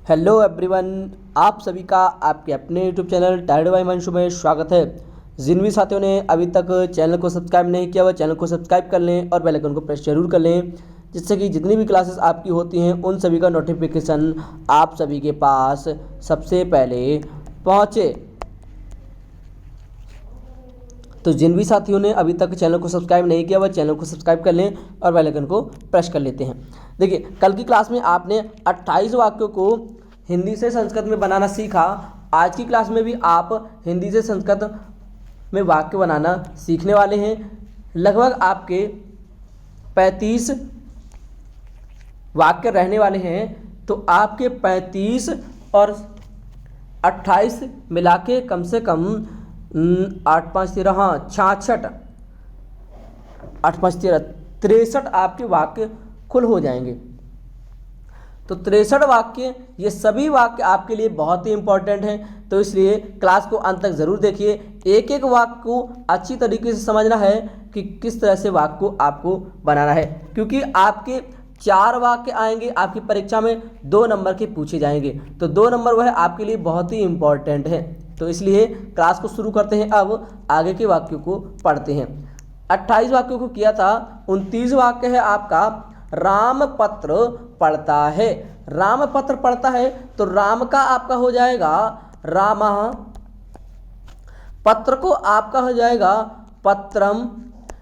Hello everyone, आप सभी का आपके अपने YouTube channel tide by Himanshu में स्वागत है। जिन भी साथियों ने अभी तक चैनल को सब्सक्राइब नहीं किया वह चैनल को सब्सक्राइब कर लें और बेल आइकन को प्रेस जरूर कर लें, जिससे कि जितनी भी क्लासेस आपकी होती हैं उन सभी का नोटिफिकेशन आप सभी के पास सबसे पहले पहुँचे। तो जिन भी साथियों ने अभी तक चैनल को सब्सक्राइब नहीं किया वह चैनल को सब्सक्राइब कर लें और बेल आइकन को प्रेस कर लेते हैं। देखिए, कल की क्लास में आपने 28 वाक्यों को हिंदी से संस्कृत में बनाना सीखा। आज की क्लास में भी आप हिंदी से संस्कृत में वाक्य बनाना सीखने वाले हैं। लगभग आपके 35 वाक्य रहने वाले हैं। तो आपके 35 और 28 मिला के कम से कम 8 5 13 हाँ 66 8 5 13 63 आपके वाक्य कुल हो जाएंगे। तो 63 वाक्य, ये सभी वाक्य आपके लिए बहुत ही इंपॉर्टेंट हैं। तो इसलिए क्लास को अंत तक ज़रूर देखिए। एक एक वाक्य को अच्छी तरीके से समझना है कि किस तरह से वाक्य को आपको बनाना है, क्योंकि आपके 4 वाक्य आएंगे आपकी परीक्षा में, 2 नंबर के पूछे जाएंगे। तो 2 नंबर वह आपके लिए बहुत ही इंपॉर्टेंट है। तो इसलिए क्लास को शुरू करते हैं। अब आगे के वाक्यों को पढ़ते हैं। 28 वाक्यों को किया था। 29 वाक्य है आपका राम पत्र पढ़ता है। राम पत्र पढ़ता है तो राम का आपका हो जाएगा रामः, पत्र को आपका हो जाएगा पत्रम।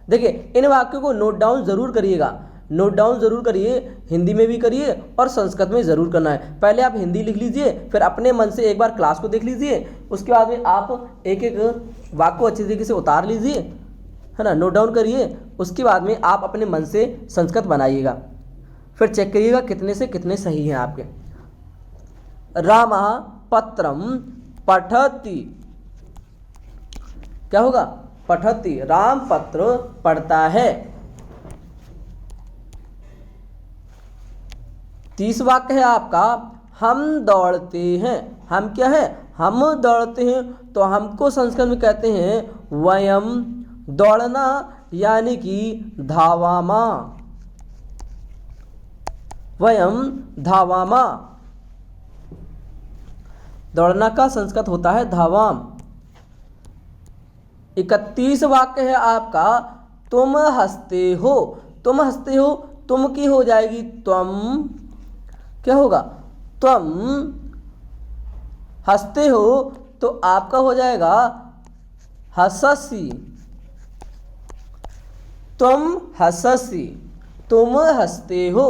देखिए, इन वाक्यों को नोट डाउन जरूर करिएगा, नोट डाउन जरूर करिए, हिंदी में भी करिए और संस्कृत में ज़रूर करना है। पहले आप हिंदी लिख लीजिए, फिर अपने मन से एक बार क्लास को देख लीजिए, उसके बाद में आप एक एक वाक्य को अच्छी तरीके से उतार लीजिए, है ना, नोट डाउन करिए। उसके बाद में आप अपने मन से संस्कृत बनाइएगा, फिर चेक करिएगा कितने से कितने सही हैं आपके। रामः पत्रम पठति, क्या होगा? पठति। राम पत्र पढ़ता है। 30 वाक्य है आपका हम दौड़ते हैं। हम क्या है? हम दौड़ते हैं। तो हमको संस्कृत में कहते हैं वयम, दौड़ना यानी कि धावामा, वयम धावामा। दौड़ना का संस्कृत होता है धावाम। 31 वाक्य है आपका तुम हंसते हो। तुम हंसते हो, तुम की हो जाएगी त्वम, क्या होगा? तुम हंसते हो तो आपका हो जाएगा हंससी। तुम हंससी, तुम हंसते हो।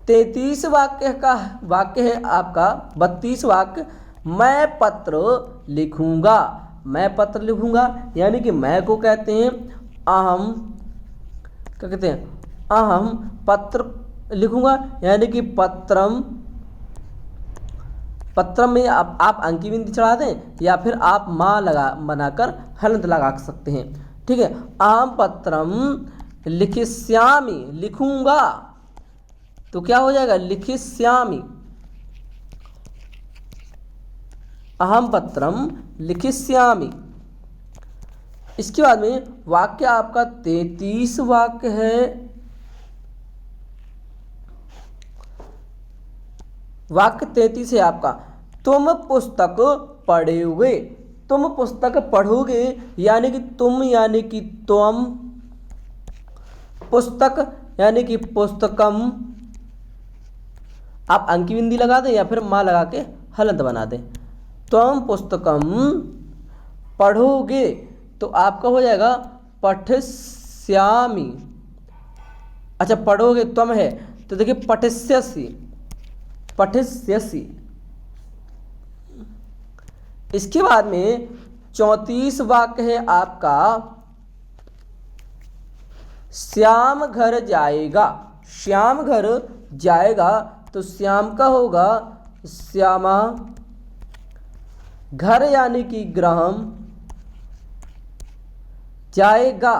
33 वाक्य है आपका 32 वाक्य मैं पत्र लिखूंगा। मैं पत्र लिखूंगा यानी कि मैं को कहते हैं अहम, क्या कहते हैं? अहम पत्र लिखूंगा यानी कि पत्रम। पत्रम में आप अंकी बिंदी चढ़ा दें या फिर आप माँ लगा बनाकर हलंत लगा सकते हैं। ठीक है, अहम पत्रम लिखिष्यामि, लिखूंगा तो क्या हो जाएगा? लिखिष्यामि। अहम पत्रम लिखिष्यामि। इसके बाद में वाक्य आपका 33 वाक्य है। वाक्य 33 है आपका तुम पुस्तक पढ़ोगे। तुम पुस्तक पढ़ोगे यानी कि तुम यानी कि तुम, पुस्तक यानी कि पुस्तकम। आप अंकी बिंदी लगा दें या फिर माँ लगा के हलंत बना दें। तुम पुस्तकम पढ़ोगे तो आपका हो जाएगा पठिष्यामि। अच्छा, पढ़ोगे तुम है तो देखिए पठिष्यसि, पठिष्यसि। इसके बाद में 34 वाक्य है आपका श्याम घर जाएगा। श्याम घर जाएगा तो श्याम का होगा श्यामा, घर यानी कि गृहम, जाएगा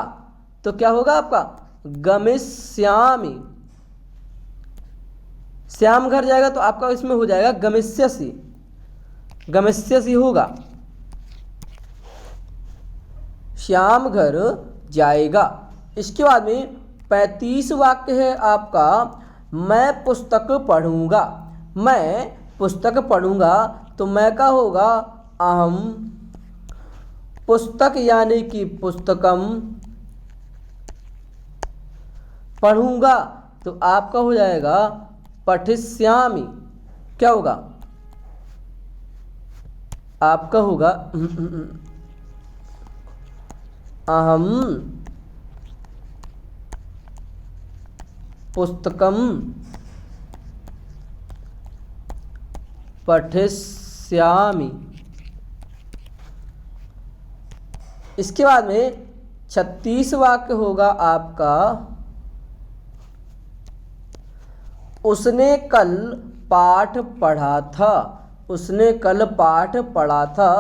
तो क्या होगा आपका? गमिष्यामि। श्याम घर जाएगा तो आपका इसमें हो जाएगा गमिष्यसि, गमिष्यसि होगा। श्याम घर जाएगा। इसके बाद में 35 वाक्य है आपका मैं पुस्तक पढ़ूंगा। मैं पुस्तक पढ़ूंगा तो मैं का होगा अहम पुस्तक यानी कि पुस्तकम पढ़ूंगा तो आपका हो जाएगा पठिष्यामि। क्या होगा आपका होगा अहम पुस्तकम पठिष्यामि। इसके बाद में 36 वाक्य होगा आपका उसने कल पाठ पढ़ा था। उसने कल पाठ पढ़ा था।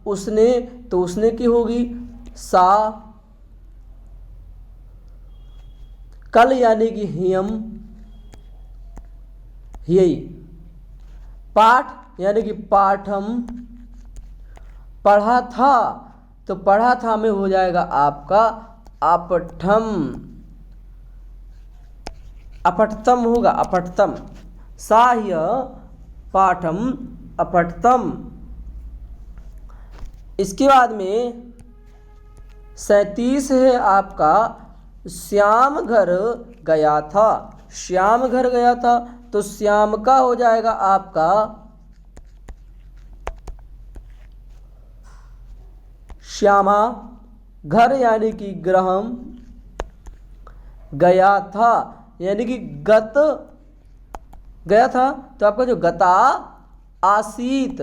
उसने तो उसने की होगी सा। कल यानी कि हियम यही। पाठ यानी कि पाठम। पढ़ा था तो पढ़ा था में हो जाएगा आपका अपठम। अपठतम होगा अपठतम। साह्य पाठम अपठतम। इसके बाद में 37 है आपका श्याम घर गया था। श्याम घर गया था तो श्याम का हो जाएगा आपका श्यामा। घर यानी कि ग्रहम। गया था यानी कि गत गया था तो आपका जो गता आसीत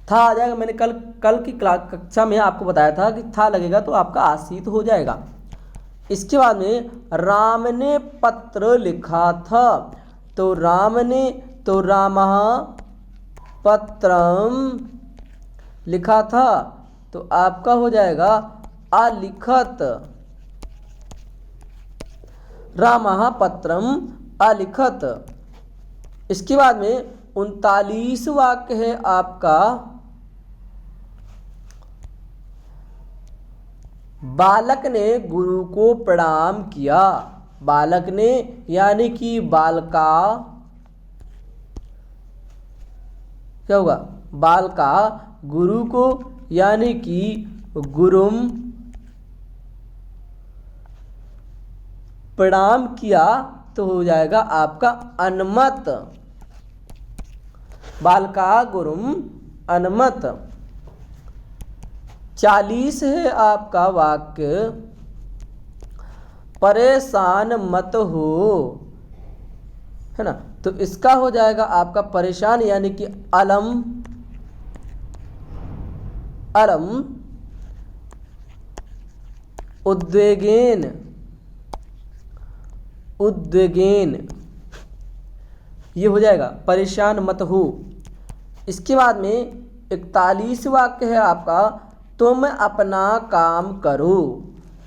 था आ जाएगा। मैंने कल की कक्षा में आपको बताया था कि था लगेगा तो आपका आसीत हो जाएगा। इसके बाद में राम ने पत्र लिखा था तो राम ने तो रामः पत्रम लिखा था तो आपका हो जाएगा अलिखत। रामः पत्रम अलिखत। इसके बाद में 39 वाक्य है आपका बालक ने गुरु को प्रणाम किया। बालक ने यानी कि बालका क्या होगा बालका गुरु को यानी कि गुरुम प्रणाम किया तो हो जाएगा आपका अनुमत। बालका गुरुम अनुमत। 40 है आपका वाक्य परेशान मत हो है ना तो इसका हो जाएगा आपका परेशान यानी कि अलम। अलम उद्वेगेन। उद्वेगेन ये हो जाएगा परेशान मत हो। इसके बाद में 41 वाक्य है आपका तुम अपना काम करो।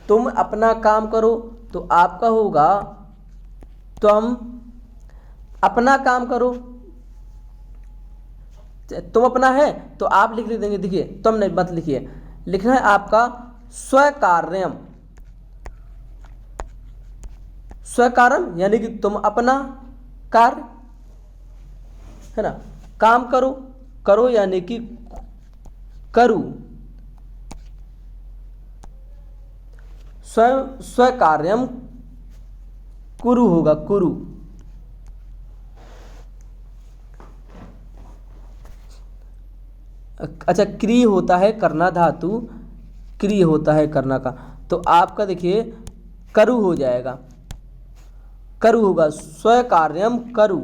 तुम अपना काम करो तो आपका होगा तुम अपना काम करो। तुम अपना है तो आप लिख देंगे। देखिए तुम नहीं मत लिखिए। लिखना है आपका स्वकार्यम। स्वकार्यम यानी कि तुम अपना कार्य है ना काम करो। करो यानी कि करूं। स्वकार्यम कुरु होगा कुरु। अच्छा क्रिय होता है करना धातु। क्रिय होता है करना का तो आपका देखिए करु हो जाएगा। करु होगा स्वकार्यम करु।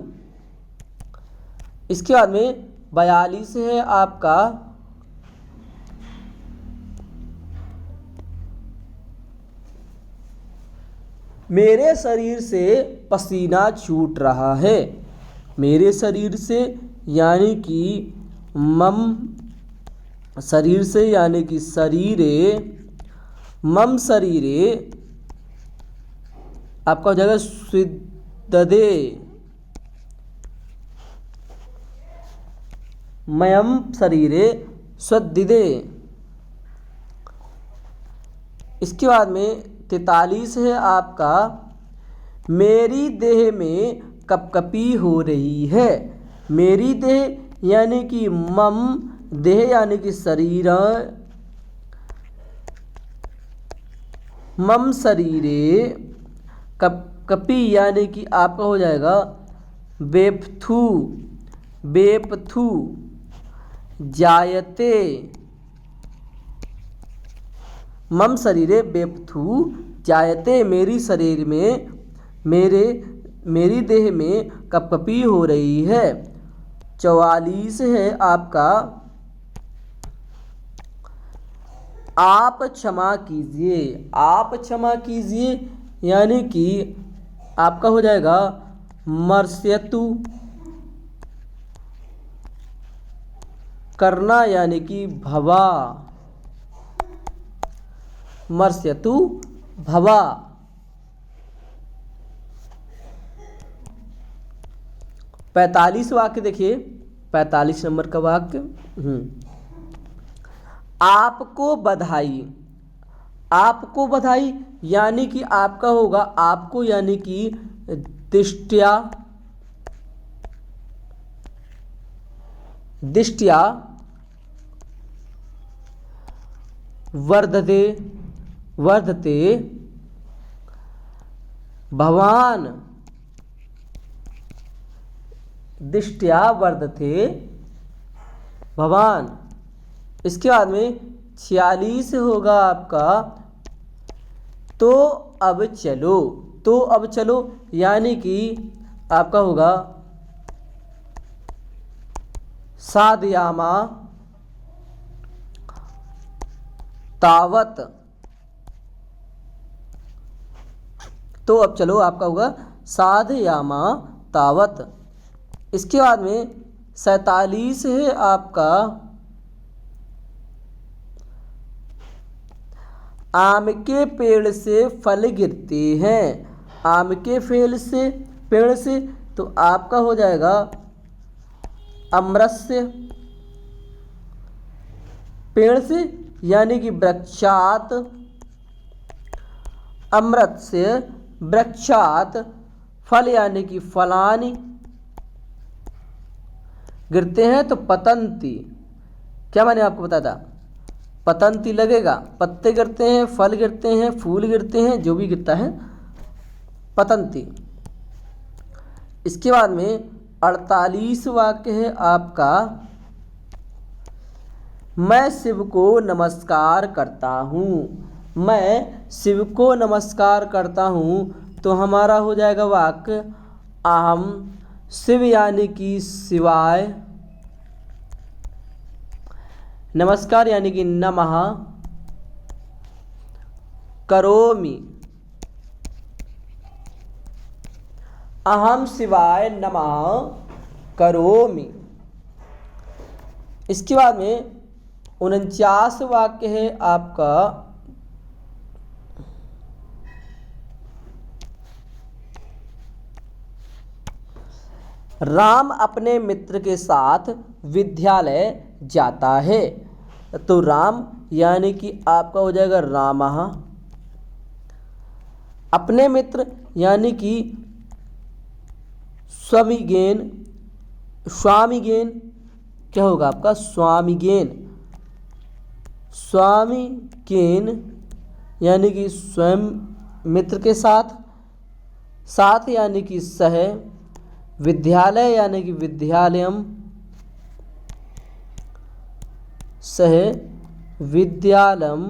इसके बाद में 42 है आपका मेरे शरीर से पसीना छूट रहा है। मेरे शरीर से यानी कि मम शरीर से यानी कि शरीरे मम शरीरे आपका हो जाएगा स्विददे। मयम शरीरे स्वदिदे। इसके बाद में 43 है आपका मेरी देह में कपकपी हो रही है। मेरी देह यानी कि मम, देह यानी कि शरीर, मम शरीरे, कपकपी यानी कि आपका हो जाएगा बेपथू, बेपथू, जायते, मम शरीरे बेपथू जायते, मेरी शरीर में, मेरी देह में कपकपी हो रही है। 44 है आपका आप क्षमा कीजिए। आप क्षमा कीजिए यानी कि आपका हो जाएगा मर्स्यतु, करना यानी कि भवा, मर्स्यतु भवा। 45 वाक्य देखिए, 45 नंबर का वाक्य। आपको बधाई। आपको बधाई यानी कि आपका होगा आपको यानी कि दिष्ट्या, दिष्ट्या वर्धते, वर्धते, भवान दिष्ट्या वर्धते भवान। इसके बाद में 46 होगा आपका तो अब चलो। तो अब चलो यानी कि आपका होगा साधयामा तावत। तो अब चलो आपका होगा साधयामा तावत। इसके बाद में 47 है आपका आम के पेड़ से फल गिरते हैं। आम के पेड़ से तो आपका हो जाएगा अमृतस्य, पेड़ से यानी कि वृक्षात, अमृत से वृक्षात, फल यानी कि फलानि, गिरते हैं तो पतंती। क्या मैंने आपको बताया था, पतंती लगेगा, पत्ते गिरते हैं, फल गिरते हैं, फूल गिरते हैं, जो भी गिरता है पतंती। इसके बाद में 48 वाक्य है आपका मैं शिव को नमस्कार करता हूँ। मैं शिव को नमस्कार करता हूँ तो हमारा हो जाएगा वाक्य अहम शिव यानी कि शिवाय, नमस्कार यानी कि नमः करोमि, अहम शिवाय नमः करोमि। इसके बाद में 49 वाक्य है आपका राम अपने मित्र के साथ विद्यालय जाता है। तो राम यानी कि आपका हो जाएगा रामः, अपने मित्र यानी कि स्वामीगेन, स्वामीगेन क्या होगा आपका स्वामीगेन, स्वामीगेन यानी कि स्वयं मित्र के साथ, साथ यानी कि सह, विद्यालय यानी कि विद्यालयम, सह विद्यालयम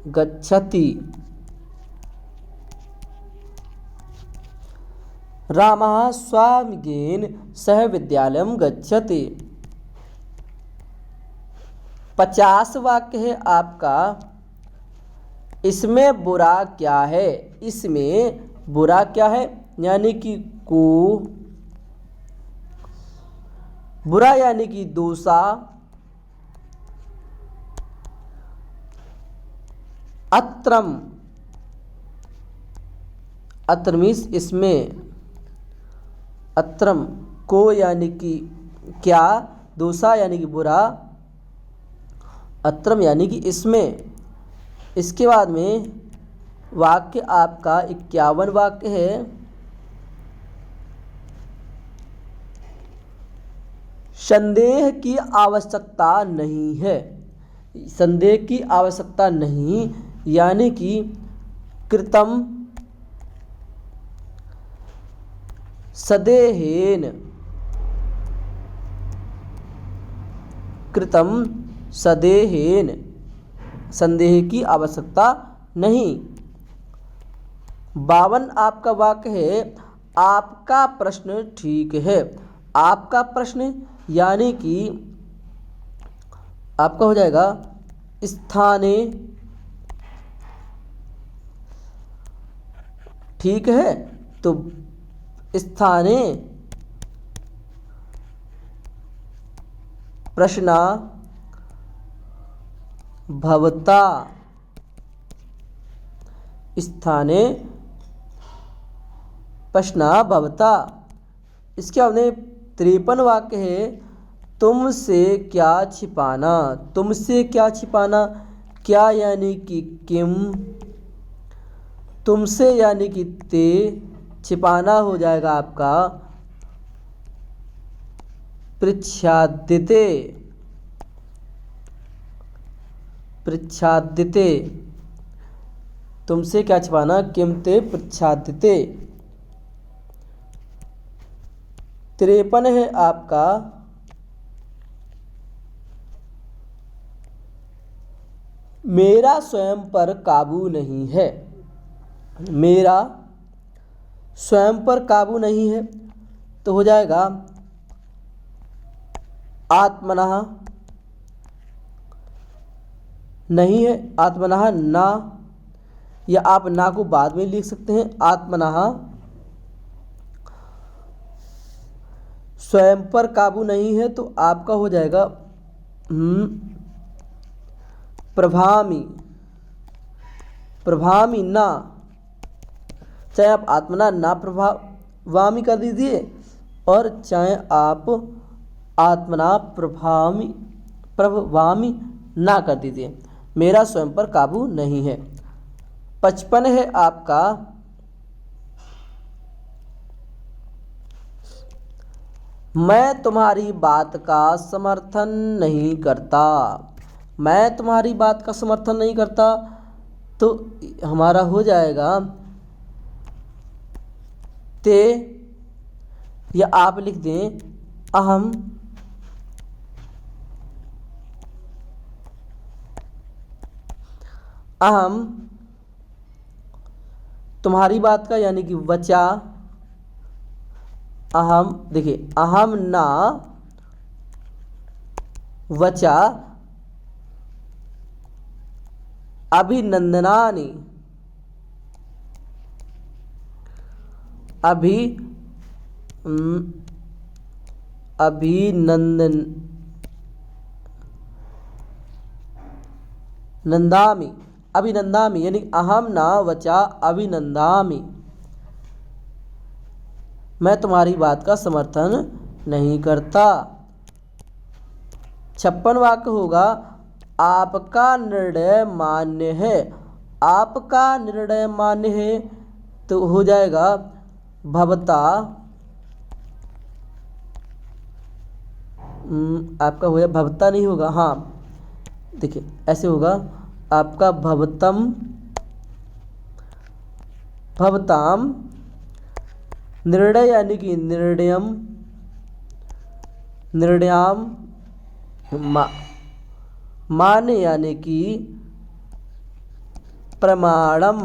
गच्छति। रामः स्वामिगेन सह विद्यालयम गच्छति। 50 वाक्य है आपका इसमें बुरा क्या है। इसमें बुरा क्या है यानी कि को, बुरा यानी कि दोषा, अत्रम, अत्र मीन्स इसमें, अत्रम को यानी कि क्या, दोषा यानी कि बुरा, अत्रम यानी कि इसमें। इसके बाद में वाक्य आपका 51 वाक्य है। संदेह की आवश्यकता नहीं है। संदेह की आवश्यकता नहीं यानी कि कृतं सदेहेन, कृतं सदेहेन, संदेह की आवश्यकता नहीं। 52 आपका वाक्य है आपका प्रश्न ठीक है। आपका प्रश्न यानी कि आपका हो जाएगा स्थाने, ठीक है, तो स्थाने प्रश्ना भवता, स्थाने प्रश्ना भवता। इसके हमने 53 वाक्य है तुमसे क्या छिपाना। तुमसे क्या छिपाना, क्या यानी कि किम, तुमसे यानी कि ते, छिपाना हो जाएगा आपका पृच्छाद्यते, पृच्छाद्यते। तुमसे क्या छिपाना, किम ते पृच्छाद्यते। 53 है आपका मेरा स्वयं पर काबू नहीं है। मेरा स्वयं पर काबू नहीं है तो हो जाएगा आत्मनः, नहीं है आत्मनः ना, या आप ना को बाद में लिख सकते हैं। आत्मनः स्वयं पर काबू नहीं है तो आपका हो जाएगा प्रभामी, प्रभामी ना, चाहे आप आत्मना ना प्रभावामी कर दीजिए और चाहे आप आत्मना प्रभावामी ना कर दीजिए। मेरा स्वयं पर काबू नहीं है। 55 है आपका मैं तुम्हारी बात का समर्थन नहीं करता। मैं तुम्हारी बात का समर्थन नहीं करता तो हमारा हो जाएगा ते, या आप लिख दें अहम, अहम तुम्हारी बात का यानी कि वचा, अहम, देखिए अहम ना वचा अभिनंदनानि, नंदामि, अभिनंदामि यानी अहम ना वचा अभिनंदामि, मैं तुम्हारी बात का समर्थन नहीं करता। 56 वाक्य होगा आपका निर्णय मान्य है। आपका निर्णय मान्य है तो हो जाएगा भवता, आपका हो जाए भवता नहीं होगा, हाँ देखिए ऐसे होगा आपका भवतम, भवताम, निर्णय यानी कि निर्णयम, निर्णयाम, मान यानी कि प्रमाणम,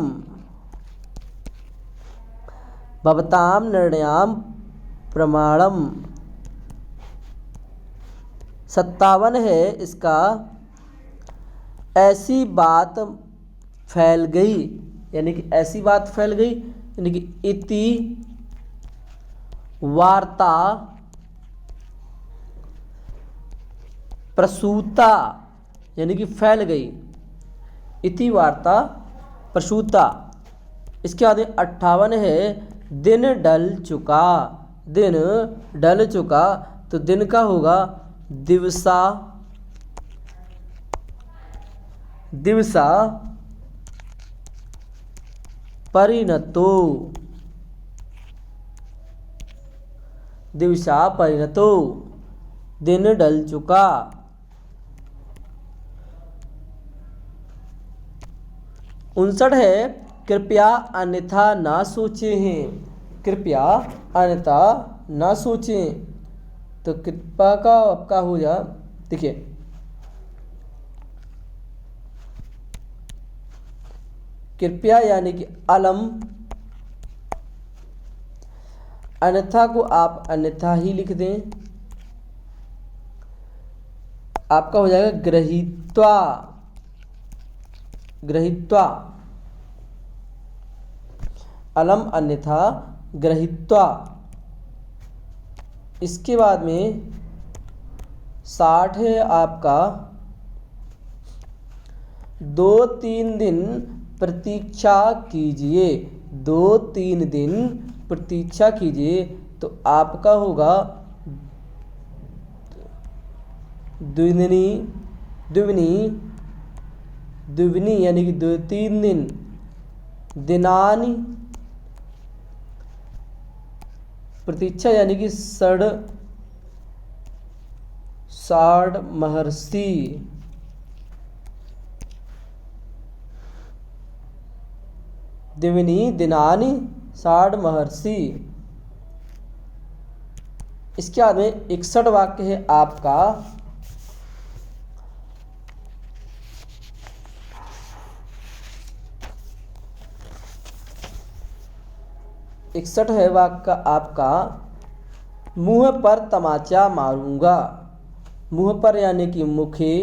भवताम निर्णयाम प्रमाणम। 57 है इसका ऐसी बात फैल गई, यानी कि ऐसी बात फैल गई यानी कि इति वार्ता प्रसूता, यानी कि फैल गई, इति वार्ता प्रसूता। इसके बाद 58 है दिन ढल चुका। दिन ढल चुका तो दिन का होगा दिवसा, दिवसा परिणतो, दिवसा परिणतो, दिन ढल चुका। 59 है कृपया अन्यथा ना सोचें हैं, कृपया अन्यथा ना सोचें। तो कृपया का आपका हो जा, देखिए कृपया यानी कि अलम, अन्यथा को आप अन्यथा ही लिख दें, आपका हो जाएगा गृहीत्वा, गृहीत्वा, अलम अन्यथा गृहीत्वा। इसके बाद में 60 है आपका 2-3 दिन प्रतीक्षा कीजिए, 2-3 दिन प्रतीक्षा कीजिए। तो आपका होगा द्विगुनी, द्विगुनी, द्विगुनी यानी कि 2-3 दिन, दिनानि प्रतीक्षा यानी कि षड महर्षि, द्विगुनी दिनानि षड महर्षि। इसके बाद में 61 वाक्य है आपका 61 है वाक्य आपका मुंह पर तमाचा मारूंगा, मुंह पर यानी कि मुखे,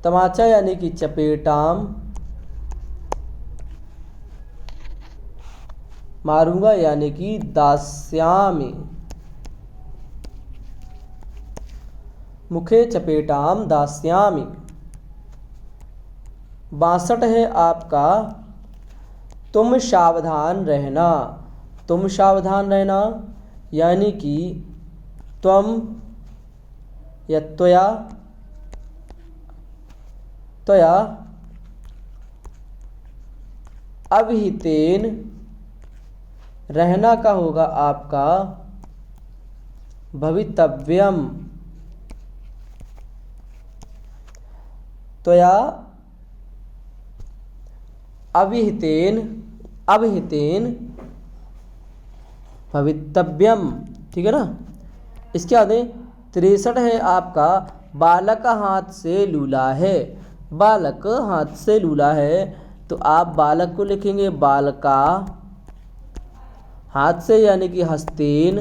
तमाचा यानी कि चपेटाम, मारूंगा यानी कि दास्यामि, मुखे चपेटाम दास्यामि। 62 है आपका तुम सावधान रहना, तुम सावधान रहना यानी कि त्वम या त्वया, त्वया अविहितेन, रहना का होगा आपका भवितव्यम, त्वया अविहितेन, अविहितेन भवितव्यम, ठीक है ना। इसके बाद 63 है आपका बालक हाथ से लूला है, बालक हाथ से लूला है। तो आप बालक को लिखेंगे बालका, हाथ से यानी कि हस्तेन,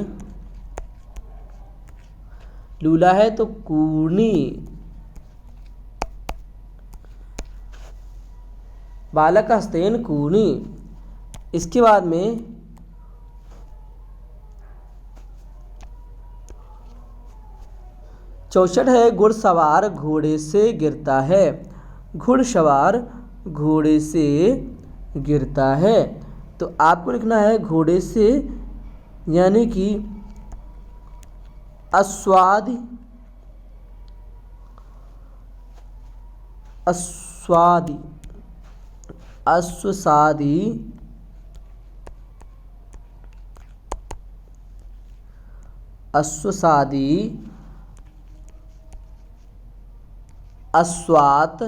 लूला है तो कूर्णी, बालक हस्तेन कूर्णी। इसके बाद में 64 है घुड़सवार घोड़े से गिरता है, घुड़सवार घोड़े से गिरता है। तो आपको लिखना है घोड़े से यानी कि अश्वादि, अश्वादि, अश्वसादि, अश्वसादि, अश्वात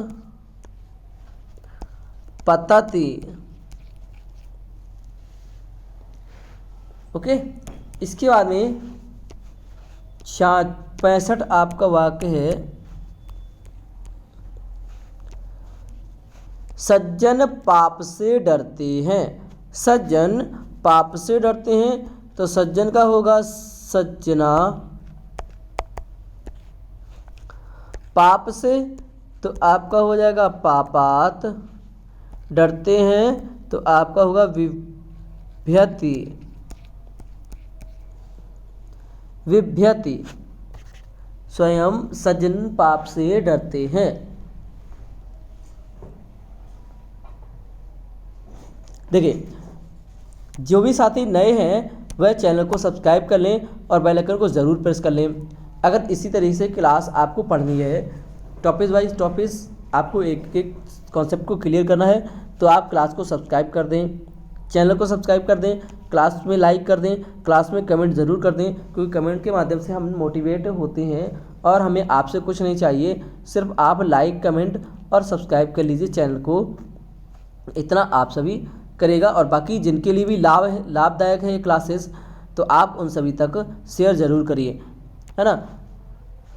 पतति। ओके। इसके बाद में 65 आपका वाक्य है सज्जन पाप से डरते हैं, सज्जन पाप से डरते हैं। तो सज्जन का होगा सज्जना, पाप से तो आपका हो जाएगा पापात, डरते हैं तो आपका होगा विभ्यति, विभ्यति। स्वयं सज्जन पाप से डरते हैं। देखिए जो भी साथी नए हैं वह चैनल को सब्सक्राइब कर लें और बेल आइकन को ज़रूर प्रेस कर लें। अगर इसी तरीके से क्लास आपको पढ़नी है टॉपिक वाइज टॉपिक्स आपको एक एक कॉन्सेप्ट को क्लियर करना है तो आप क्लास को सब्सक्राइब कर दें, चैनल को सब्सक्राइब कर दें, क्लास में लाइक कर दें, क्लास में कमेंट ज़रूर कर दें, क्योंकि कमेंट के माध्यम से हम मोटिवेट होते हैं और हमें आपसे कुछ नहीं चाहिए, सिर्फ आप लाइक कमेंट और सब्सक्राइब कर लीजिए चैनल को, इतना आप सभी करेगा। और बाकी जिनके लिए भी लाभदायक है ये क्लासेस, तो आप उन सभी तक शेयर ज़रूर करिए, है ना।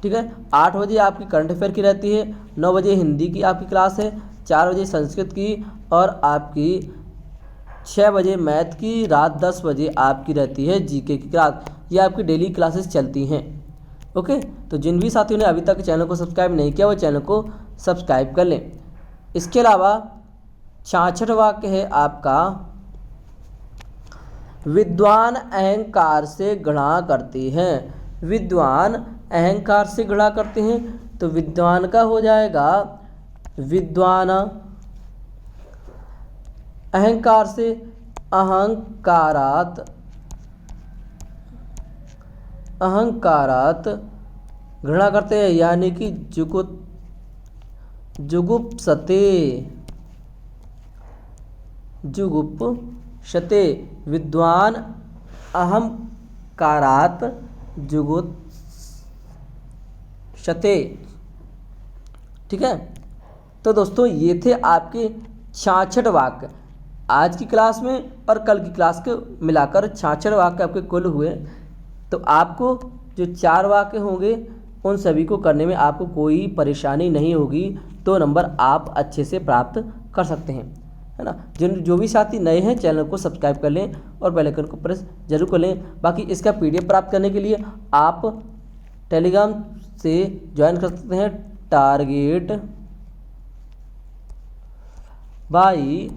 ठीक है, 8 बजे आपकी करंट अफेयर की रहती है, 9 बजे हिंदी की आपकी क्लास है, 4 बजे संस्कृत की और आपकी 6 बजे मैथ की, रात 10 बजे आपकी रहती है जीके की क्लास। ये आपकी डेली क्लासेस चलती हैं। ओके, तो जिन भी साथियों ने अभी तक चैनल को सब्सक्राइब नहीं किया वो चैनल को सब्सक्राइब कर लें। इसके अलावा 66 वाक्य है आपका, विद्वान अहंकार से घृणा करते हैं। विद्वान अहंकार से घृणा करते हैं, तो विद्वान का हो जाएगा विद्वान अहंकार से अहंकारात घृणा करते हैं, यानी कि जुगुप्सते। विद्वान अहंकारात जुगुप्सते। ठीक है, तो दोस्तों ये थे आपके 66 वाक्य आज की क्लास में, और कल की क्लास के मिलाकर 66 वाक्य आपके कुल हुए। तो आपको जो 4 वाक्य होंगे उन सभी को करने में आपको कोई परेशानी नहीं होगी, 2 नंबर आप अच्छे से प्राप्त कर सकते हैं, है ना। जो भी साथी नए हैं चैनल को सब्सक्राइब कर लें और बेल आइकन को प्रेस जरूर कर लें। बाकी इसका PDF प्राप्त करने के लिए आप टेलीग्राम से ज्वाइन कर सकते हैं, टारगेट बाई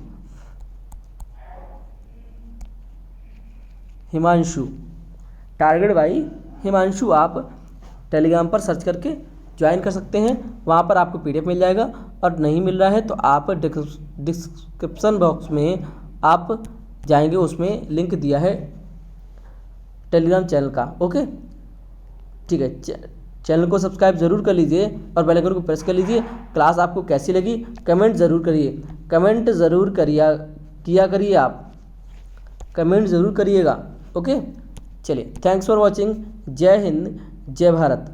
हिमांशु आप टेलीग्राम पर सर्च करके ज्वाइन कर सकते हैं। वहाँ पर आपको PDF मिल जाएगा, और नहीं मिल रहा है तो आप डिस्क्रिप्शन बॉक्स में आप जाएंगे, उसमें लिंक दिया है टेलीग्राम चैनल का। ओके, ठीक है, चैनल को सब्सक्राइब ज़रूर कर लीजिए और बेल आइकन को प्रेस कर लीजिए। क्लास आपको कैसी लगी कमेंट ज़रूर करिए, कमेंट ज़रूर किया करिए, आप कमेंट ज़रूर करिएगा। ओके, चलिए, थैंक्स फॉर वॉचिंग। जय हिंद, जय भारत।